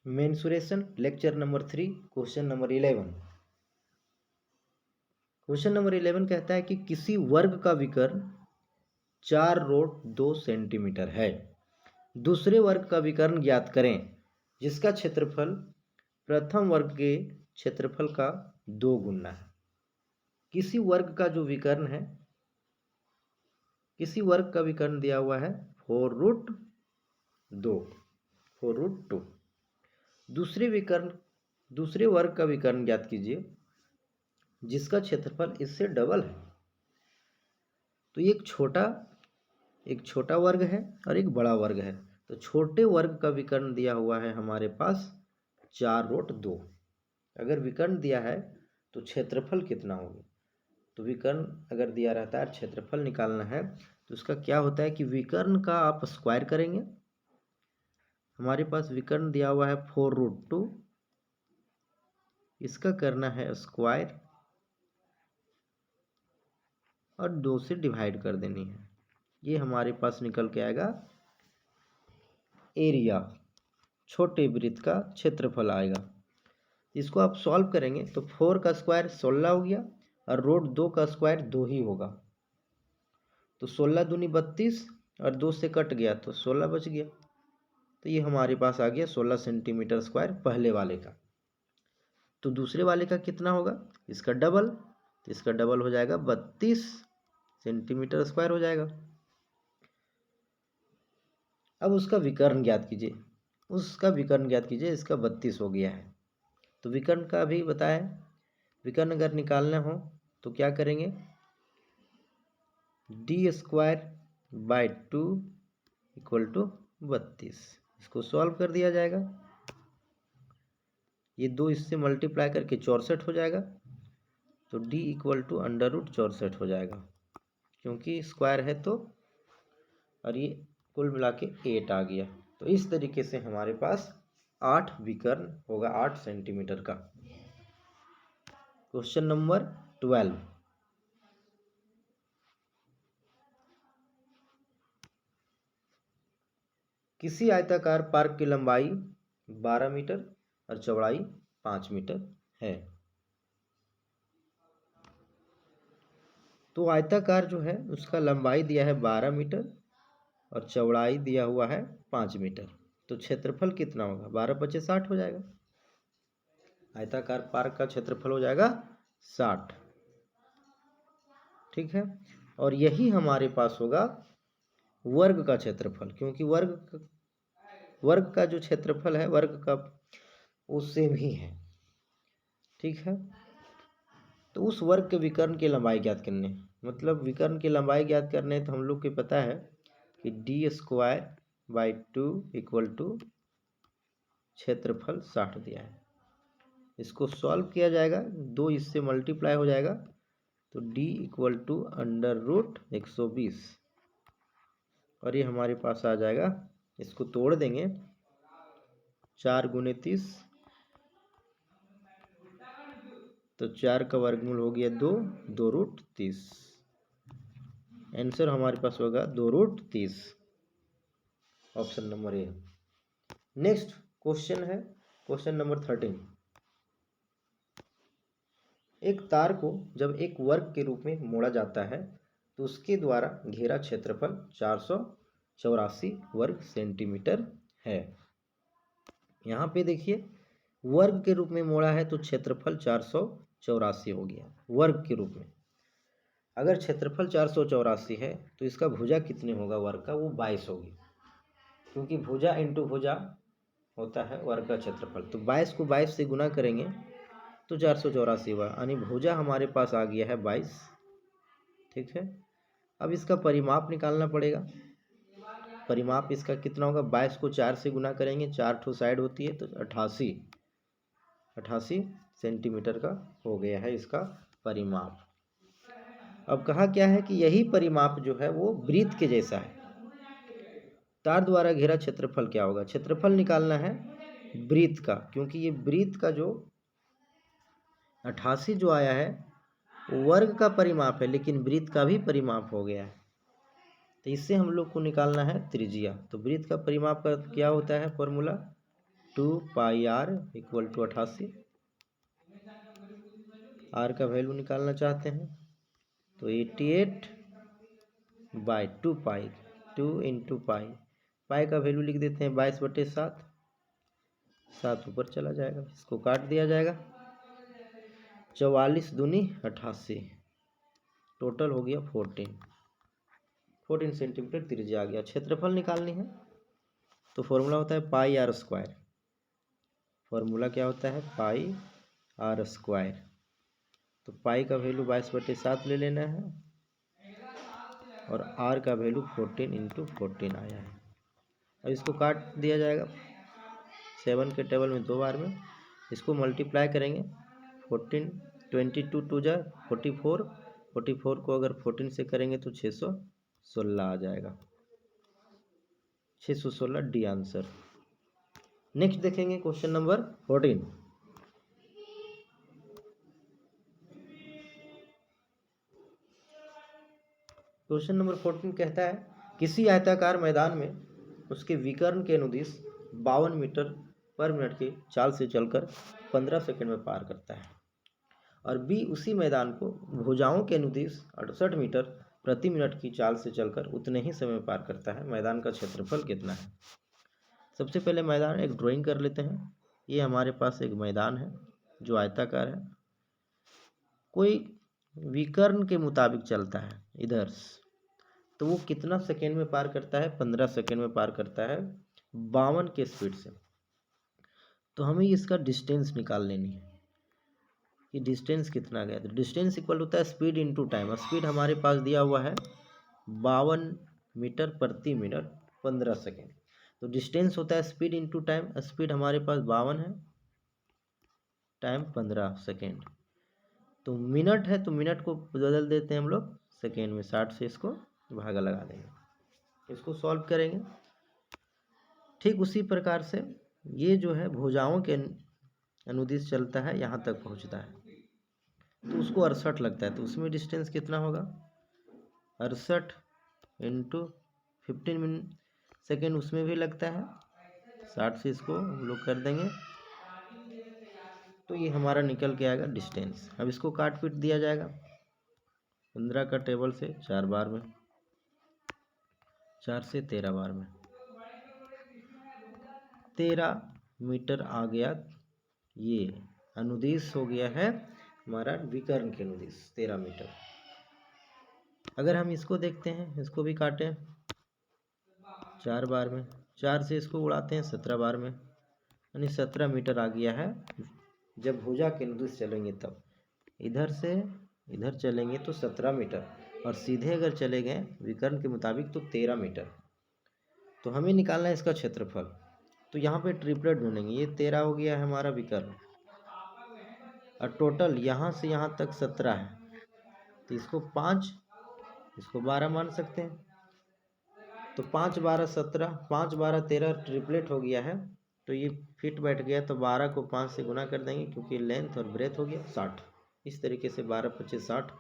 Mensuration lecture number 3 question number 11। Question number 11 कहता है कि किसी वर्ग का विकर्ण 4√2 सेंटीमीटर है। दूसरे वर्ग का विकर्ण ज्ञात करें जिसका क्षेत्रफल प्रथम वर्ग के क्षेत्रफल का 2 गुना है। किसी वर्ग का जो विकर्ण है, किसी वर्ग का विकर्ण दिया हुआ है 4√2। दूसरे वर्ग का विकर्ण ज्ञात कीजिए जिसका क्षेत्रफल इससे डबल है। तो ये एक छोटा वर्ग है और एक बड़ा वर्ग है। तो छोटे वर्ग का विकर्ण दिया हुआ है हमारे पास 4√2। अगर विकर्ण दिया है तो क्षेत्रफल कितना होगा? तो विकर्ण अगर दिया रहता है, क्षेत्रफल निकालना है, तो उसका क्या होता है कि विकर्ण का आप स्क्वायर करेंगे। हमारे पास विकर्ण दिया हुआ है 4√2, इसका करना है स्क्वायर और 2 से डिवाइड कर देनी है। ये हमारे पास निकल के आएगा एरिया, छोटे वृत्त का क्षेत्रफल आएगा। इसको आप सॉल्व करेंगे तो 4 का स्क्वायर 16 हो गया और √2 का स्क्वायर 2 ही होगा। तो 16 दूनी 32 और 2 से कट गया तो 16 बच गया। तो ये हमारे पास आ गया 16 सेंटीमीटर स्क्वायर पहले वाले का। तो दूसरे वाले का कितना होगा? इसका डबल, तो इसका डबल हो जाएगा 32 सेंटीमीटर स्क्वायर हो जाएगा। अब उसका विकर्ण ज्ञात कीजिए। इसका 32 हो गया है। तो विकर्ण का भी बताएं। विकर्ण अगर निकालना हो तो क्या करेंगे? d²/2 = 32। इसको सॉल्व कर दिया जाएगा। ये 2 इससे मल्टीप्लाई करके 64 हो जाएगा। तो d = √64 हो जाएगा, क्योंकि स्क्वायर है तो, और ये कुल मिला के 8 आ गया। तो इस तरीके से हमारे पास 8 विकर्ण होगा 8 सेंटीमीटर का। Question number 12। किसी आयताकार पार्क की लंबाई 12 मीटर और चौड़ाई 5 मीटर है। तो आयताकार जो है उसका लंबाई दिया है 12 मीटर और चौड़ाई दिया हुआ है 5 मीटर। तो क्षेत्रफल कितना होगा? 12×5 = 60 हो जाएगा। आयताकार पार्क का क्षेत्रफल हो जाएगा 60। ठीक है। और यही हमारे पास होगा वर्ग का क्षेत्रफल, क्योंकि वर्ग का जो क्षेत्रफल है वर्ग का वो सेम ही है। ठीक है। तो उस वर्ग के विकर्ण की लंबाई ज्ञात करने, मतलब विकर्ण की लंबाई ज्ञात करने, तो हम लोग को पता है कि d²/2 = क्षेत्रफल 60 दिया है। इसको सॉल्व किया जाएगा, 2 इससे मल्टीप्लाई हो जाएगा, तो d = √120 और ये हमारे पास आ जाएगा। इसको तोड़ देंगे, 4 × 30 तो 4 का वर्गमूल हो गया 2, 2√30। आंसर हमारे पास होगा 2√30, option number A. Next question है क्वेश्चन नंबर 13। एक तार को जब एक वर्ग के रूप में मोड़ा जाता है तो उसके द्वारा घेरा क्षेत्रफल 484 वर्ग सेंटीमीटर है। यहाँ पे देखिए, वर्ग के रूप में मोड़ा है तो क्षेत्रफल 484 हो गया वर्ग के रूप में। अगर क्षेत्रफल 484 है तो इसका भुजा कितने होगा वर्ग का? वो 22 होगी, क्योंकि भुजा इंटू भुजा होता है वर्ग का क्षेत्रफल। तो 22 को 22 से गुना करेंगे तो 484 हुआ, यानी भुजा हमारे पास आ गया है 22। ठीक है। अब इसका परिमाप निकालना पड़ेगा। परिमाप इसका कितना होगा? 22 को 4 से गुना करेंगे, 4 ठो साइड होती है, तो 88 सेंटीमीटर का हो गया है इसका परिमाप। अब कहा क्या है कि यही परिमाप जो है वो वृत्त के जैसा है। तार द्वारा घेरा क्षेत्रफल क्या होगा? क्षेत्रफल निकालना है वृत्त का, क्योंकि ये वृत्त का जो 88 जो आया है वर्ग का परिमाप है, लेकिन वृत्त का भी परिमाप हो गया है। तो इससे हम लोग को निकालना है त्रिज्या। तो वृत्त का परिमाप का क्या होता है formula? 2πr equal to 88। R का वैल्यू निकालना चाहते हैं तो 88/2π, 2 इंटू पाई, पाई का वैल्यू लिख देते हैं 22/7, 7 ऊपर चला जाएगा, इसको काट दिया जाएगा। 44 दूनी 88, टोटल हो गया 14 सेंटीमीटर त्रिज्या आ गया। क्षेत्रफल निकालनी है तो फॉर्मूला होता है पाई आर स्क्वायर। फॉर्मूला क्या होता है? पाई आर स्क्वायर। तो पाई का वैल्यू 22/7 ले लेना है और आर का वैल्यू 14 इंटू 14 आया है। अब इसको काट दिया जाएगा 7 के टेबल में 2 बार में, इसको मल्टीप्लाई करेंगे 14, 22 2 जा 44, 44 को अगर 14 से करेंगे तो 616 आ जाएगा। 616 डी आंसर। नेक्स्ट देखेंगे क्वेश्चन नंबर 14। क्वेश्चन नंबर 14 कहता है किसी आयताकार मैदान में उसके विकर्ण के अनुदिश 52 मीटर पर मिनट की चाल से चलकर 15 सेकंड में पार करता है, और बी उसी मैदान को भुजाओं के अनुदिश 68 मीटर प्रति मिनट की चाल से चलकर उतने ही समय में पार करता है। मैदान का क्षेत्रफल कितना है? सबसे पहले मैदान एक ड्राइंग कर लेते हैं। ये हमारे पास एक मैदान है जो आयताकार है, कोई विकर्ण के मुताबिक चलता है इधर, तो वो कितना सेकेंड में पार करता है? 15 सेकेंड में पार करता है 52 के स्पीड से। तो हमें इसका डिस्टेंस निकाल लेनी है कि डिस्टेंस कितना गया। तो डिस्टेंस इक्वल होता है स्पीड इनटू टाइम। स्पीड हमारे पास दिया हुआ है 52 मीटर प्रति मिनट 15 सेकेंड। तो डिस्टेंस होता है स्पीड इनटू टाइम। स्पीड हमारे पास 52 है, टाइम 15 सेकेंड। तो मिनट है तो मिनट को बदल देते हैं हम लोग सेकेंड में, 60 से इसको भागा लगा देंगे। इसको सॉल्व करेंगे। ठीक उसी प्रकार से ये जो है भुजाओं के अनुदिश चलता है, यहाँ तक पहुँचता है तो उसको 68 लगता है। तो उसमें डिस्टेंस कितना होगा? 68 इंटू 15 सेकेंड उसमें भी लगता है, 60 से इसको हम लोग कर देंगे तो ये हमारा निकल के आएगा डिस्टेंस। अब इसको काट पीट दिया जाएगा 15 का टेबल से 4 बार में, 4 से 13 बार में, 13 मीटर आ गया। ये अनुदिश हो गया है हमारा विकर्ण के अनुदिश 13 मीटर। अगर हम इसको देखते हैं, इसको भी काटें 4 बार में, 4 से इसको उड़ाते हैं 17 बार में, यानी 17 मीटर आ गया है। जब भुजा के अनुदिश चलेंगे तब इधर से इधर चलेंगे तो 17 मीटर, और सीधे अगर चले गए विकर्ण के मुताबिक तो 13 मीटर। तो हमें निकालना है इसका क्षेत्रफल। तो यहाँ पे ट्रिपलेट ढूंढेंगे। ये 13 हो गया है हमारा विकर्ण, और टोटल यहाँ से यहाँ तक 17 है, तो इसको 5, इसको 12 मान सकते हैं। तो 5 12 17, 5 12 13 ट्रिपलेट हो गया है। तो ये फिट बैठ गया, तो 12 को 5 से गुना कर देंगे क्योंकि लेंथ और ब्रेथ हो गया 60। इस तरीके से 12 25 60,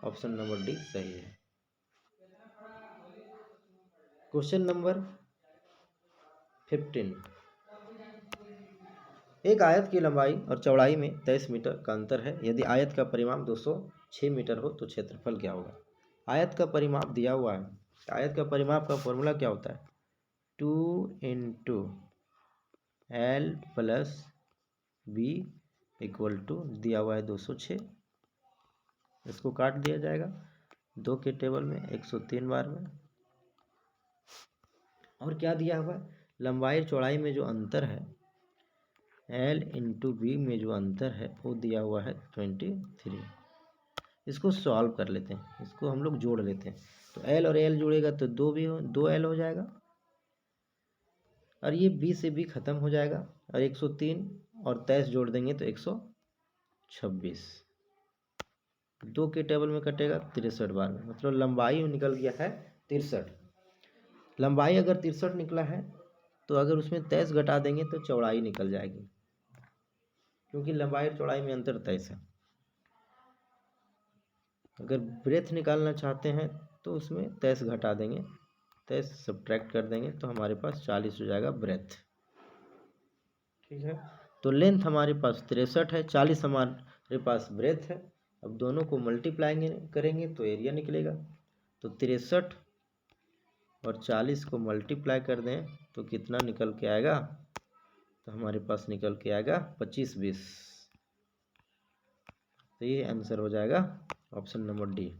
ऑप्शन नंबर डी सही है। Question number 15। एक आयत की लंबाई और चौड़ाई में 23 मीटर का अंतर है। यदि आयत का परिमाप 206 मीटर हो तो क्षेत्रफल क्या होगा? आयत का परिमाप दिया हुआ है। आयत का परिमाप का फॉर्मूला क्या होता है? 2 into L plus B equal to दिया हुआ है 206। इसको काट दिया जाएगा 2 के टेबल में 103 बार में। और क्या दिया हुआ है? लंबाई और चौड़ाई में जो अंतर है L इंटू बी में जो अंतर है वो दिया हुआ है 23। इसको सॉल्व कर लेते हैं, इसको हम लोग जोड़ लेते हैं। तो L और L जोड़ेगा तो 2 L हो जाएगा, और ये B से B खत्म हो जाएगा, और 103 और 23 जोड़ देंगे तो 126। 2 के टेबल में कटेगा 63 बार में, मतलब लंबाई निकल गया है 63। लंबाई अगर 63 निकला है तो अगर उसमें 23 घटा देंगे तो चौड़ाई निकल जाएगी, क्योंकि लंबाई और चौड़ाई में अंतर 23 है। अगर ब्रेथ निकालना चाहते हैं तो उसमें 23 घटा देंगे, 23 सब्ट्रैक्ट कर देंगे तो हमारे पास 40 हो जाएगा ब्रेथ। ठीक। ठीक है। तो लेंथ हमारे पास 63 है, 40 हमारे पास ब्रेथ है। अब दोनों को मल्टीप्लाई करेंगे तो एरिया निकलेगा। तो 63 और 40 को मल्टीप्लाई कर दें तो कितना निकल के आएगा, तो हमारे पास निकल के आएगा 25-20। तो ये आंसर हो जाएगा ऑप्शन नंबर डी।